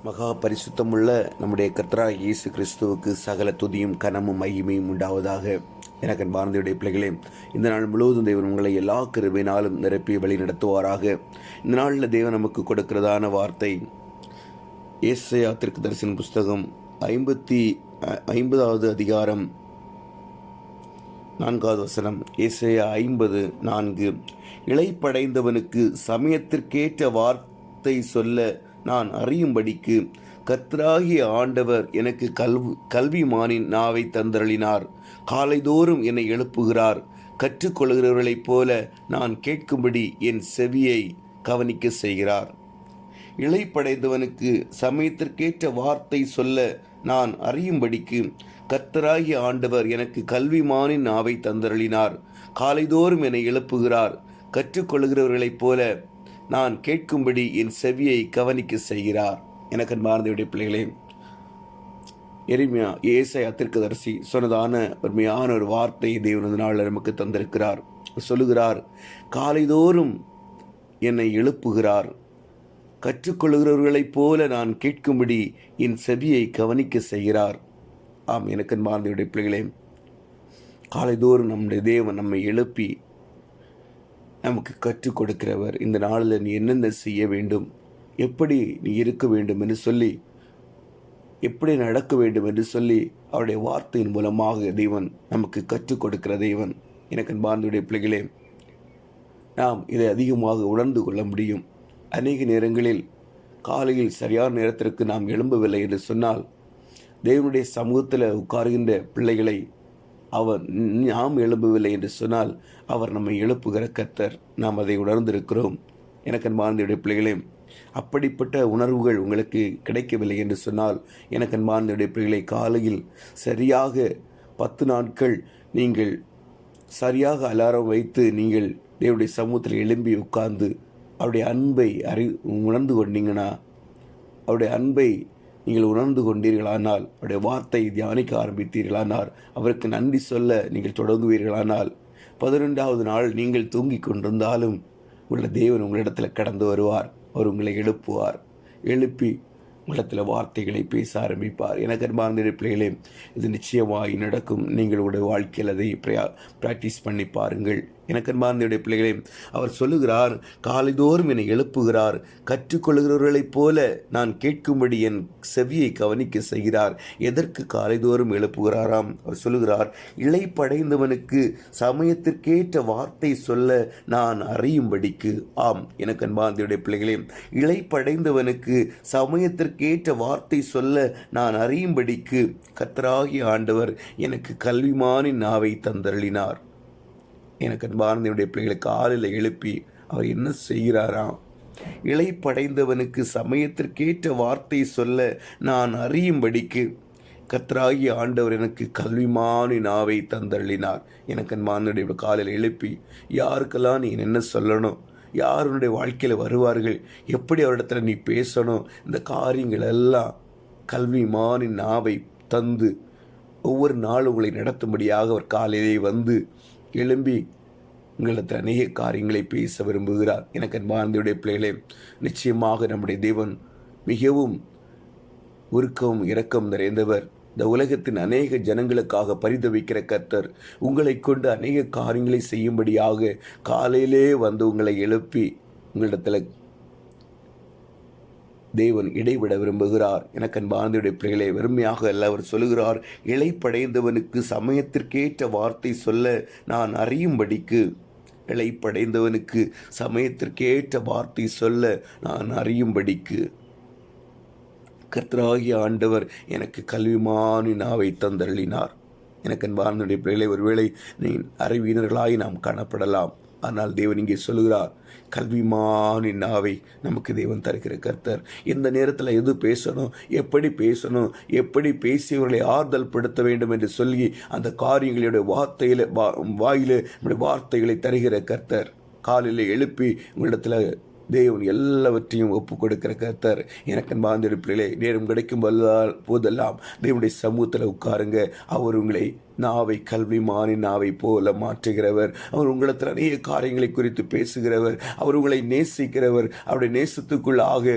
மகா பரிசுத்தமுள்ள நம்முடைய கர்த்தராகிய இயேசு கிறிஸ்துவுக்கு சகல துதியும் கனமும் மகிமையும் உண்டாவதாக. எனக்கு அன்பார்ந்தவருடைய பிள்ளைகளே, இந்த நாள் முழுவதும் தேவன் உங்களை எல்லா கிருபையினாலும் நிரப்பி வழி நடத்துவாராக. இந்த நாளில் தேவன் நமக்கு கொடுக்கிறதான வார்த்தை ஏசாயா தீர்க்கதரிசன புஸ்தகம் 50வது அதிகாரம் 4வது வசனம். ஏசாயா 50:4. இளைப்படைந்தவனுக்கு சமயத்திற்கேற்ற வார்த்தை சொல்ல நான் அறியும்படிக்கு கர்த்தராகிய ஆண்டவர் எனக்கு கல்விமானின் நாவை தந்தருளினார். காலைதோறும் என்னை எழுப்புகிறார். கற்றுக்கொள்கிறவர்களைப் போல நான் கேட்கும்படி என் செவியை கவனிக்க செய்கிறார். இளைப்படைந்தவனுக்கு சமயத்திற்கேற்ற வார்த்தை சொல்ல நான் அறியும்படிக்கு கர்த்தராகிய ஆண்டவர் எனக்கு கல்விமானின் நாவை தந்தருளினார். காலைதோறும் என்னை எழுப்புகிறார். கற்றுக்கொள்கிறவர்களைப் போல நான் கேட்கும்படி என் செவியை கவனிக்க செய்கிறார். எனக்கு அன்பார்ந்தவருடைய பிள்ளைகளே, எரேமியா ஏசாயா தீர்க்கதரிசி சொன்னதான உண்மையான ஒரு வார்த்தையை தேவன் இந்த நாளில் நமக்கு தந்திருக்கிறார். சொல்லுகிறார், காலைதோறும் என்னை எழுப்புகிறார். கற்றுக்கொள்கிறவர்களைப் போல நான் கேட்கும்படி என் செவியை கவனிக்க செய்கிறார். ஆம், எனக்கு அன்பார்ந்தவருடைய பிள்ளைகளே, காலைதோறும் நம்முடைய தேவன் நம்மை எழுப்பி நமக்கு கற்றுக் கொடுக்கிறவர். இந்த நாளில் நீ என்னென்ன செய்ய வேண்டும், எப்படி நீ இருக்க வேண்டும் என்று சொல்லி, எப்படி நடக்க வேண்டும் என்று சொல்லி அவருடைய வார்த்தையின் மூலமாக தேவன் நமக்கு கற்றுக் கொடுக்கிற தேவன். எனக்கு அன்பார்ந்தவருடைய பிள்ளைகளே, நாம் இதை அதிகமாக உணர்ந்து கொள்ள முடியும். அநேக நேரங்களில் காலையில் சரியான நேரத்திற்கு நாம் எழும்பவில்லை என்று சொன்னால், தேவனுடைய சமூகத்தில் உட்கார்கின்ற பிள்ளைகளை நாம் எழும்பவில்லை என்று சொன்னால் அவர் நம்மை எழுப்புகிற கர்த்தர். நாம் அதை உணர்ந்திருக்கிறோம். எனக்கு அன்பார்ந்தவருடைய பிள்ளைகளே, அப்படிப்பட்ட உணர்வுகள் உங்களுக்கு கிடைக்கவில்லை என்று சொன்னால், எனக்கு அன்பார்ந்தவருடைய பிள்ளைகளை, காலையில் சரியாக 10 நாட்கள் நீங்கள் சரியாக அலாரம் வைத்து நீங்கள் தேவனுடைய சமூகத்தில் எழும்பி உட்கார்ந்து அவருடைய அன்பை உணர்ந்து கொண்டீங்கன்னா, அவருடைய அன்பை நீங்கள் உணர்ந்து கொண்டீர்களானால், அவருடைய வார்த்தையை தியானிக்க ஆரம்பித்தீர்களானால், அவருக்கு நன்றி சொல்ல நீங்கள் தொடங்குவீர்களானால், 11வது நாள் நீங்கள் தூங்கிக் கொண்டிருந்தாலும் உள்ள தேவன் உங்களிடத்தில் கடந்து வருவார். அவர் உங்களை எழுப்புவார். எழுப்பி உங்களிடத்தில் வார்த்தைகளை பேச ஆரம்பிப்பார். எனக்கு அன்பார்ந்த பிள்ளைகளே, இது நிச்சயமாய் நடக்கும். நீங்கள் உடைய வாழ்க்கையில் அதை பிராக்டிஸ் பண்ணி பாருங்கள். எனக்கு அன்பார்ந்த பிள்ளைகளே, அவர் சொல்லுகிறார், காலைதோறும் என்னை எழுப்புகிறார். கற்றுக்கொள்கிறவர்களைப் போல நான் கேட்கும்படி என் செவியை கவனிக்க செய்கிறார். எதற்கு காலைதோறும் எழுப்புகிறாராம்? அவர் சொல்லுகிறார், இளைப்படைந்தவனுக்கு சமயத்திற்கேற்ற வார்த்தை சொல்ல நான் அறியும்படிக்கு. ஆம், எனக்கு அன்பார்ந்த பிள்ளைகளே, இளைப்படைந்தவனுக்கு சமயத்திற்கேற்ற வார்த்தை சொல்ல நான் அறியும்படிக்கு கர்த்தராகிய ஆண்டவர் எனக்கு கல்விமானின் நாவை தந்தருளினார். எனக்கு அன்பார்ந்தவருடைய பிள்ளைகளை, காலையில் எழுப்பி அவர் என்ன செய்கிறாராம்? இளைப்படைந்தவனுக்கு சமயத்திற்கேற்ற வார்த்தை சொல்ல நான் அறியும்படிக்கு கர்த்தராகிய ஆண்டவர் எனக்கு கல்விமானின் நாவை தந்தருளினார். எனக்கு அன்பார்ந்தவருடைய காலையில் எழுப்பி யாருக்கெல்லாம் நீ என்ன சொல்லணும், யாருடைய வாழ்க்கையில் வருவார்கள், எப்படி அவரிடத்துல நீ பேசணும், இந்த காரியங்கள் எல்லாம் கல்விமானின் நாவை தந்து ஒவ்வொரு நாளும் உங்களை நடத்தும்படியாக அவர் காலையிலே வந்து எழும்பி உங்களிடத்தில் அநேக காரியங்களை பேச விரும்புகிறார். எனக்கு அன்பார்ந்தவருடைய பிள்ளைகளே, நிச்சயமாக நம்முடைய தேவன் மிகவும் உருக்கம் இரக்கம் நிறைந்தவர். இந்த உலகத்தின் அநேக ஜனங்களுக்காக பரிதவிக்கிற கர்த்தர் உங்களை கொண்டு அநேக காரியங்களை செய்யும்படியாக காலையிலே வந்து உங்களை எழுப்பி உங்களிடத்தில் தேவன் இடைவிட விரும்புகிறார். எனக்கு அன்பார்ந்தவருடைய பிள்ளைகளை, வெறுமையாக அல்ல, அவர் சொல்லுகிறார், இளைப்படைந்தவனுக்கு சமயத்திற்கேற்ற வார்த்தை சொல்ல நான் அறியும்படிக்கு. இளைப்படைந்தவனுக்கு சமயத்திற்கேற்ற வார்த்தை சொல்ல நான் அறியும்படிக்கு கர்த்தராகிய ஆண்டவர் எனக்கு கல்விமானின் நாவை தந்தருளினார். எனக்கு அன்பார்ந்தவருடைய பிள்ளைகளை, ஒருவேளை நீ அறிவினர்களாய் நாம் காணப்படலாம். ஆனால் தேவன் இங்கே சொல்லுகிறார், கல்விமானின் நாவை நமக்கு தேவன் தருகிற கர்த்தர். எந்த நேரத்தில் எது பேசணும், எப்படி பேசணும், எப்படி பேசியவர்களை ஆறுதல் படுத்த வேண்டும் என்று சொல்லி அந்த காரியங்களுடைய வாயில நம்முடைய வார்த்தைகளை தருகிற கர்த்தர். காலையில் எழுப்பி உங்களிடத்தில் தேவன் எல்லாவற்றையும் ஒப்பு கொடுக்கிற கர்த்தர். எனக்கு அன்பார்ந்த பிள்ளைகளே, நேரம் கிடைக்கும் போதெல்லாம் தேவனுடைய சமூகத்தில் உட்காருங்க. அவர் உங்களை நாவை கல்விமானின் நாவை போல மாற்றுகிறவர். அவர் உங்களிடத்தில் அநேக காரியங்களை குறித்து பேசுகிறவர். அவர் உங்களை நேசிக்கிறவர். அவருடைய நேசத்துக்குள்ளாக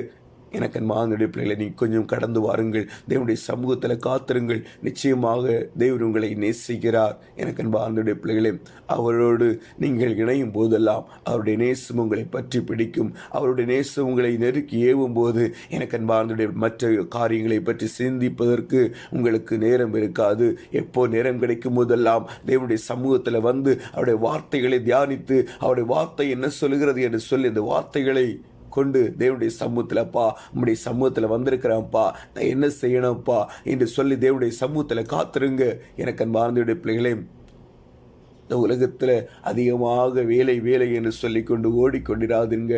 எனக்கு அன்பான பிள்ளைகளை நீ கொஞ்சம் கடந்து வாருங்கள். தேவனுடைய சமூகத்தில் காத்திருங்கள். நிச்சயமாக தேவன் உங்களை நேசிக்கிறார். எனக்கு அன்பான பிள்ளைகளே, அவரோடு நீங்கள் இணையும் போதெல்லாம் அவருடைய நேசம் உங்களை பற்றி பிடிக்கும். அவருடைய நேசம் உங்களை நெருக்கி ஏவும் போது எனக்கு அன்பான மற்ற காரியங்களை பற்றி சிந்திப்பதற்கு உங்களுக்கு நேரம் இருக்காது. எப்போ நேரம் கிடைக்கும் போதெல்லாம் தேவனுடைய சமூகத்தில் வந்து அவருடைய வார்த்தைகளை தியானித்து அவருடைய வார்த்தை என்ன சொல்லுகிறது என்று சொல்லி அந்த வார்த்தைகளை கொண்டு தேவனுடைய சமூகத்தில்ப்பா, உம்முடைய சமூகத்தில் வந்திருக்கிறேன்ப்பா, நான் என்ன செய்யணும்ப்பா என்று சொல்லி தேவனுடைய சமூகத்தில் காத்திருங்க. எனக்கு அன்பார்ந்த பிள்ளைகளே, இந்த உலகத்தில் அதிகமாக வேலை வேலை என்று சொல்லிக்கொண்டு ஓடிக்கொண்டிராதுங்க.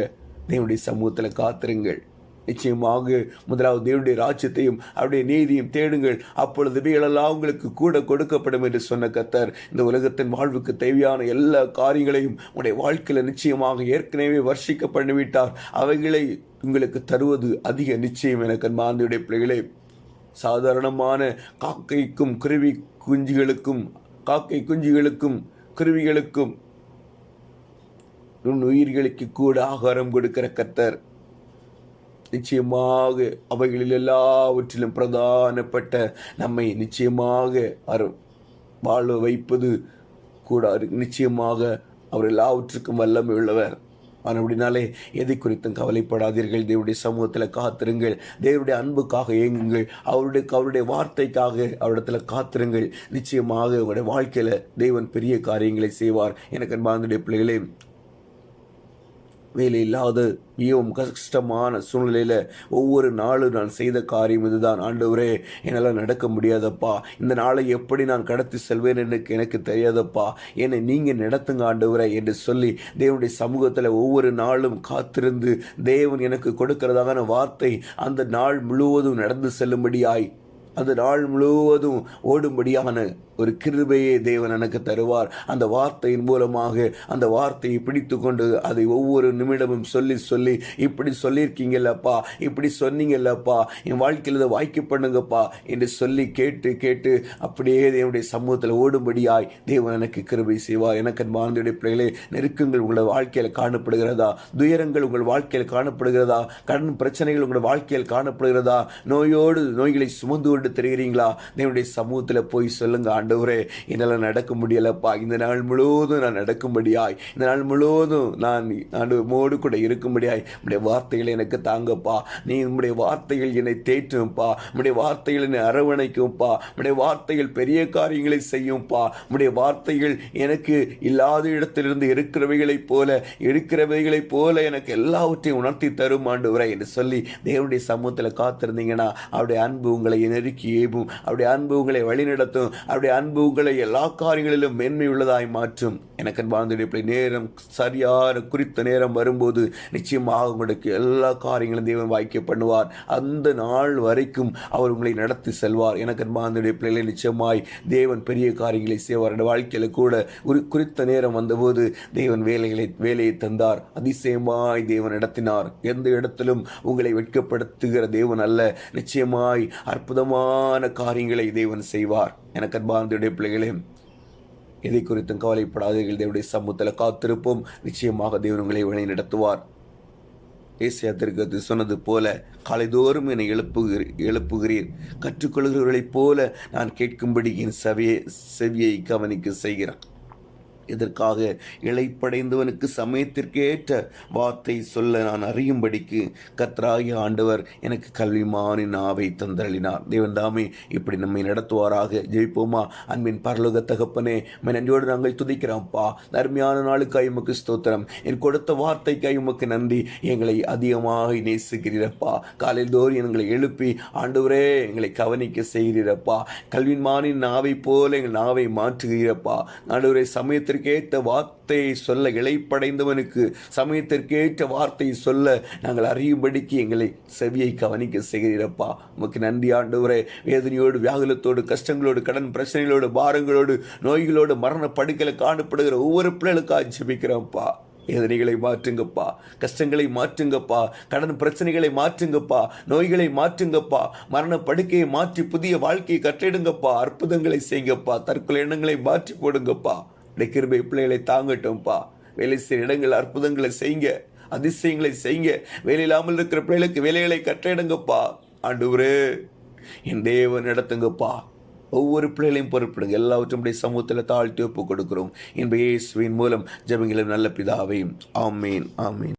தேவனுடைய சமூகத்தில் காத்திருங்கள். நிச்சயமாக முதலாவது தேவனுடைய ராஜ்யத்தையும் அவருடைய நீதியும் தேடுங்கள், அப்பொழுது இவைகளெல்லாம் உங்களுக்கு கூட கொடுக்கப்படும் என்று சொன்ன கர்த்தர் இந்த உலகத்தின் வாழ்வுக்கு தேவையான எல்லா காரியங்களையும் உங்களுடைய வாழ்க்கையில் நிச்சயமாக ஏற்கனவே வர்ஷிக்க பண்ணிவிட்டார். அவைகளை உங்களுக்கு தருவது அதிக நிச்சயம். எனக்கு அன்பார்ந்த பிள்ளைகளே, சாதாரணமான காக்கைக்கும் குருவி குஞ்சுகளுக்கும் குருவிகளுக்கும் நுண்ணுயிர்களுக்கு கூட ஆகாரம் கொடுக்கிற கர்த்தர் நிச்சயமாக அவைகளில் எல்லாவற்றிலும் பிரதானப்பட்ட நம்மை நிச்சயமாக வாழ வைப்பது கூட நிச்சயமாக அவர் எல்லாவற்றுக்கும் வல்லமை உள்ளவர். ஆனால் அப்படினாலே எதை குறித்தும் கவலைப்படாதீர்கள். தேவனுடைய சமூகத்தில் காத்திருங்கள். தேவனுடைய அன்புக்காக ஏங்குங்கள். அவருடைய வார்த்தைக்காக அவரிடத்தில் காத்திருங்கள். நிச்சயமாக உங்களுடைய வாழ்க்கையில் தேவன் பெரிய காரியங்களை செய்வார். எனக்கு அன்பார்ந்த பிள்ளைகளே, வேலை இல்லாத மிகவும் கஷ்டமான சூழ்நிலையில் ஒவ்வொரு நாளும் நான் செய்த காரியம் இதுதான். ஆண்டவரே, என்னால் நடக்க முடியாதப்பா, இந்த நாளை எப்படி நான் கடத்தி செல்வேன் எனக்கு தெரியாதப்பா, என்னை நீங்கள் நடத்துங்க ஆண்டவரே என்று சொல்லி தேவனுடைய சமூகத்தில் ஒவ்வொரு நாளும் காத்திருந்து தேவன் எனக்கு கொடுக்கிறதான வார்த்தை அந்த நாள் முழுவதும் நடந்து செல்லும்படியாய், அந்த நாள் முழுவதும் ஓடும்படியான ஒரு கிருபையை தேவன் எனக்கு தருவார். அந்த வார்த்தையின் மூலமாக அந்த வார்த்தையை பிடித்து கொண்டு அதை ஒவ்வொரு நிமிடமும் சொல்லி இப்படி சொல்லியிருக்கீங்கல்லப்பா, இப்படி சொன்னீங்கல்லப்பா, என் வாழ்க்கையில் இதை வாய்க்கு பண்ணுங்கப்பா என்று சொல்லி கேட்டு அப்படியே தேவனுடைய சமூகத்தில் ஓடும்படியாய் தேவன் எனக்கு கிருபை செய்வார். எனக்கு அன்பார்ந்த பிள்ளைகளே, நெருக்கங்கள் உங்களோட வாழ்க்கையில் காணப்படுகிறதா? துயரங்கள் உங்கள் வாழ்க்கையில் காணப்படுகிறதா? கடன் பிரச்சனைகள் உங்களோட வாழ்க்கையில் காணப்படுகிறதா? நோய்களை சுமந்து கொண்டு தெரிகிறீங்களா? தேவனுடைய சமூகத்தில் போய் சொல்லுங்க, ஆண்டவரே, என்னால் நடக்க முடியலப்பா, இந்த நாள் முழுவதும் நான் நடக்கும்படியாய், இந்த நாள் முழுவதும் நான் ஆண்டவரோடு கூட இருக்கும்படியாய் உம்முடைய வார்த்தைகளை எனக்கு தாங்கப்பா. நீ உம்முடைய வார்த்தைகள் என்னை தேற்றும்ப்பா, உம்முடைய வார்த்தைகள் என்னை அரவணைக்கும்ப்பா, உம்முடைய வார்த்தைகள் பெரிய காரியங்களை செய்யும்ப்பா, உம்முடைய வார்த்தைகள் எனக்கு இல்லாத இடத்திலிருந்து இருக்கிறவைகளைப் போல எனக்கு எல்லாவற்றையும் உணர்த்தி தரும் ஆண்டவரே என்று சொல்லி தேவனுடைய சமூகத்தில் காத்திருந்தீங்கன்னா அவருடைய அன்பு உங்களை நெருக்கி ஏவும், அவருடைய அன்பு உங்களை வழிநடத்தும், அவருடைய அன்பு உங்களை எல்லா காரியங்களிலும் மேன்மை உள்ளதாய் மாற்றும். எனக்கு அன்பார்ந்த நேரம் சரியான குறித்த நேரம் வரும்போது நிச்சயமாக உங்களுக்கு எல்லா காரியங்களும் தேவன் வாய்க்க பண்ணுவார். அந்த நாள் வரைக்கும் அவர் உங்களை நடத்தி செல்வார். எனக்கு அன்பார்ந்த பிள்ளைகளை, நிச்சயமாய் தேவன் பெரிய காரியங்களை செய்வார். என் வாழ்க்கையில் கூட ஒரு குறித்த நேரம் வந்தபோது தேவன் வேலையை தந்தார். அதிசயமாய் தேவன் நடத்தினார். எந்த இடத்திலும் உங்களை வெட்கப்படுத்துகிற தேவன் அல்ல. நிச்சயமாய் அற்புதமான காரியங்களை தேவன் செய்வார். எனக்கு அன்பார்ந்த பிள்ளைகளே, எதை குறித்தும் கவலைப்படாதீர்கள். தேவனுடைய சமூகத்தில் காத்திருப்போம். நிச்சயமாக தேவன் உங்களை வழி நடத்துவார். ஏசாயா தீர்க்கதரிசி சொன்னது போல, காலைதோறும் என்னை எழுப்புகிறீர், கற்றுக்கொள்கிறவர்களைப் போல நான் கேட்கும்படி என் செவியை கவனிக்க செய்கிறான். இதற்காக இளைப்படைந்தவனுக்கு சமயத்திற்கேற்ற வார்த்தை சொல்ல நான் அறியும்படிக்கு கர்த்தராகிய ஆண்டவர் எனக்கு கல்விமானின் நாவை தந்தளினார். தேவன் தாமே இப்படி நம்மை நடத்துவாராக. ஜெயிப்போமா? அன்பின் பரலோக தகப்பனே, நன்றியோடு நாங்கள் துதிக்கிறோம்ப்பா. அருமையான நாளுக்காய் உமக்கு ஸ்தோத்திரம். என் கொடுத்த வார்த்தைக்காய் உமக்கு நன்றி. எங்களை அதிகமாக நேசிக்கிறீரப்பா. காலையில் தோறும் எங்களை எழுப்பி ஆண்டவரே எங்களை கவனிக்க செய்கிறீரப்பா. கல்விமானின் நாவை போல எங்கள் நாவை மாற்றுகிறப்பா. ஆண்டவரே, சமயத்திற்கு ஏற்ற வார்த்தையை சொல்ல இளைப்படைந்தவனுக்கு சமயத்திற்கேற்ற வார்த்தையை சொல்ல நாங்கள் அறியும்படிக்கு எங்களை செவியை கவனிக்க செய்கிறப்பா. உமக்கு நன்றி ஆண்டவரே. வேதனையோடு, வியாகுலத்தோடு, கஷ்டங்களோடு, கடன் பிரச்சனைகளோடு, பாரங்களோடு, நோய்களோடு, மரண படுக்கையில் காணப்படுகிற ஒவ்வொரு பிள்ளைகளுக்காக ஜெபிக்கிறோம்ப்பா. வேதனைகளை மாற்றுங்கப்பா, கஷ்டங்களை மாற்றுங்கப்பா, கடன் பிரச்சனைகளை மாற்றுங்கப்பா, நோய்களை மாற்றுங்கப்பா, மரண படுக்கையை மாற்றி புதிய வாழ்க்கையை கட்டிடுங்கப்பா. அற்புதங்களை செய்யுங்கப்பா. தற்கொலை எண்ணங்களை மாற்றி போடுங்கப்பா. கிருபை பிள்ளைகளை தாங்கட்டும்ப்பா. வேலை செய்ய இடங்கள் அற்புதங்களை செய்யுங்க. அதிசயங்களை செய்யுங்க. வேலை இல்லாமல் இருக்கிற பிள்ளைகளுக்கு வேலைகளை கட்டளையிடுங்கப்பா. ஆண்டவரே, என் தேவன் நடத்துங்கப்பா. ஒவ்வொரு பிள்ளைகளையும் பொறுப்பிடுங்க. எல்லாவற்றும் சமூகத்தில் தாழ்த்தி ஒப்பு கொடுக்கிறோம். இயேசுவின் மூலம் ஜெபங்களும் நல்ல பிதாவே. ஆமேன், ஆமேன்.